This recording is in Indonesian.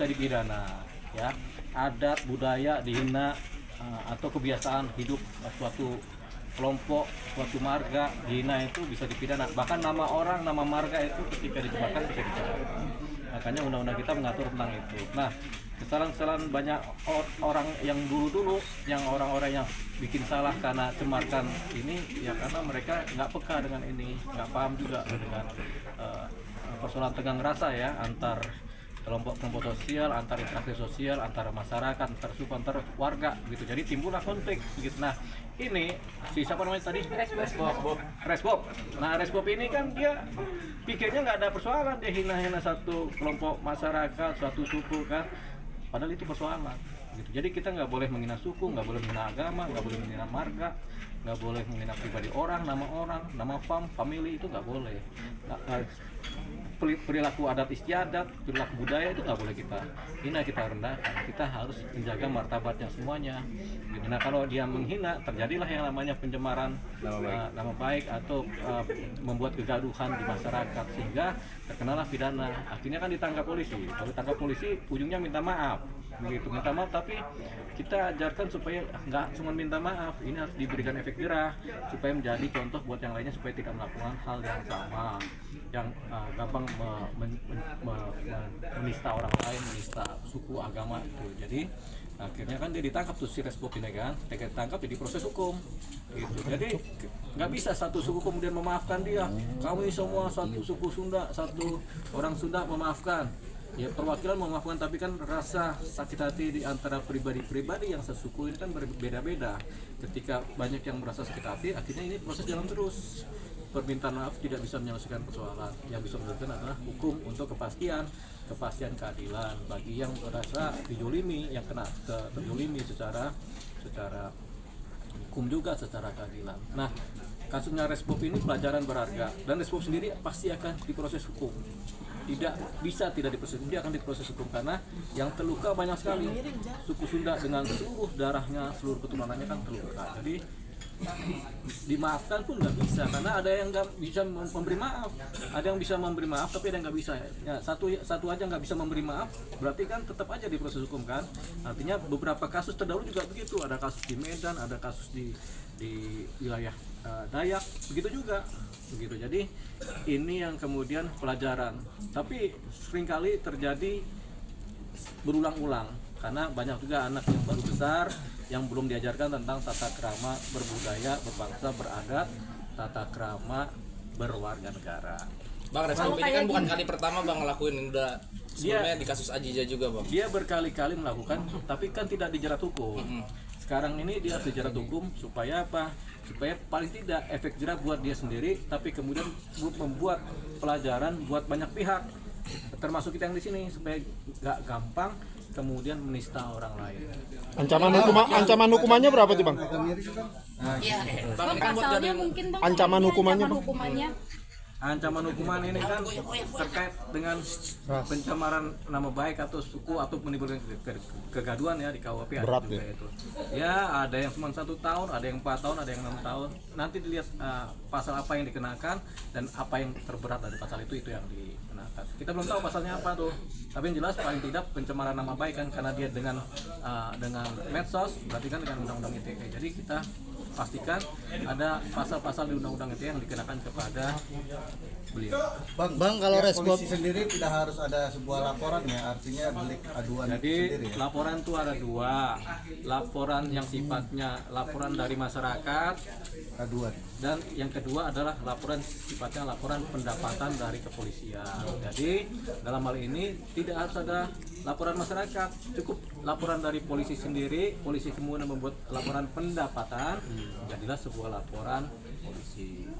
bisa dipidana, ya. Adat budaya dihina atau kebiasaan hidup suatu kelompok, suatu marga dihina itu bisa dipidana. Bahkan nama orang, nama marga itu ketika dicemarkan bisa dicegah. Makanya undang-undang kita mengatur tentang itu. Nah, kesalahan-kesalahan banyak orang yang dulu yang orang-orang yang bikin salah karena cemarkan ini, ya karena mereka nggak peka dengan ini, nggak paham juga dengan persoalan tegang rasa ya antar kelompok-kelompok sosial, antar interaksi sosial, antar masyarakat, antar suku, antar warga gitu. Jadi timbullah konflik gitu. Nah, ini si siapa namanya tadi? Resbob. Nah, Resbob ini kan dia pikirnya nggak ada persoalan, dia hina-hina satu kelompok masyarakat, suatu suku kan. Padahal itu persoalan gitu. Jadi kita nggak boleh menghina suku, nggak boleh menghina agama, nggak boleh menghina marga, nggak boleh menghina pribadi orang, nama family itu nggak boleh. Perilaku adat istiadat, perilaku budaya itu nggak boleh kita hina, kita rendahkan. Kita harus menjaga martabatnya semuanya. Nah, kalau dia menghina, terjadilah yang namanya pencemaran nama baik atau membuat kegaduhan di masyarakat sehingga terkenalah pidana. Akhirnya kan ditangkap polisi. Kalau ditangkap polisi, ujungnya minta maaf. Begitu minta maaf, tapi kita ajarkan supaya nggak cuma minta maaf, ini harus diberikan efek jerah supaya menjadi contoh buat yang lainnya supaya tidak melakukan hal yang sama, yang gampang menista orang lain, menista suku agama itu. Jadi akhirnya kan dia ditangkap tuh si Resbob ini kan, ditangkap jadi proses hukum gitu. Jadi nggak bisa satu suku kemudian memaafkan dia, kami semua satu suku Sunda, satu orang Sunda memaafkan. Ya perwakilan memaafkan, tapi kan rasa sakit hati di antara pribadi-pribadi yang sesuku ini kan berbeda-beda. Ketika banyak yang merasa sakit hati, akhirnya ini proses jalan terus. Permintaan maaf tidak bisa menyelesaikan persoalan. Yang bisa menyelesaikan adalah hukum untuk kepastian keadilan bagi yang merasa dijolimi, yang kena terjolimi secara hukum juga secara keadilan. Nah, kasusnya Resbob ini pelajaran berharga, dan Resbob sendiri pasti akan diproses hukum. Tidak bisa tidak diproses, dia akan diproses hukum karena yang terluka banyak sekali. Suku Sunda dengan seluruh darahnya, seluruh keturunannya kan terluka. Jadi dimaafkan pun nggak bisa karena ada yang nggak bisa memberi maaf, ada yang bisa memberi maaf tapi ada yang nggak bisa. Ya, satu aja nggak bisa memberi maaf, berarti kan tetap aja diproses hukum kan. Artinya beberapa kasus terdahulu juga begitu, ada kasus di Medan, ada kasus di wilayah Dayak, begitu juga begitu. Jadi ini yang kemudian pelajaran, tapi seringkali terjadi berulang-ulang karena banyak juga anak yang baru besar yang belum diajarkan tentang tata krama berbudaya, berbangsa, beradat, tata krama berwarga negara. Bang, Resbob ini kan bukan kali pertama Bang ngelakuin, udah sebelumnya di kasus Ajija juga Bang. Dia berkali-kali melakukan, tapi kan tidak dijerat hukum. Sekarang ini dia harus dijerat hukum supaya apa? Supaya paling tidak efek jerah buat dia sendiri, tapi kemudian membuat pelajaran buat banyak pihak, termasuk kita yang di sini, supaya nggak gampang kemudian menista orang lain. Ancaman hukumannya berapa tuh Bang? Iya. Bang, ini kan buat Pasalnya jadi mungkin Bang, Ancaman hukumannya, Bang? Ancaman hukuman ini kan terkait dengan pencemaran nama baik atau suku atau menimbulkan kegaduhan ya di KUHP. Berat juga ya? Itu. Ya ada yang cuma 1 tahun, ada yang 4 tahun, ada yang 6 tahun. Nanti dilihat pasal apa yang dikenakan dan apa yang terberat dari pasal itu yang dikenakan. Kita belum tahu pasalnya apa tuh. Tapi yang jelas paling tidak pencemaran nama baik kan karena dia dengan medsos, berarti kan dengan undang-undang ITE. Jadi kita pastikan ada pasal-pasal di undang-undang ITE yang dikenakan kepada beliau. Bang, kalau polisi sendiri tidak harus ada sebuah laporan ya, artinya delik aduan. Jadi sendiri ya? laporan itu ada 2, laporan yang sifatnya laporan dari masyarakat, Aduan. dan yang kedua adalah laporan sifatnya laporan pendapatan dari kepolisian. Jadi dalam hal ini tidak harus ada laporan masyarakat, cukup laporan dari polisi sendiri, polisi kemudian membuat laporan pendapatan, jadilah sebuah laporan polisi.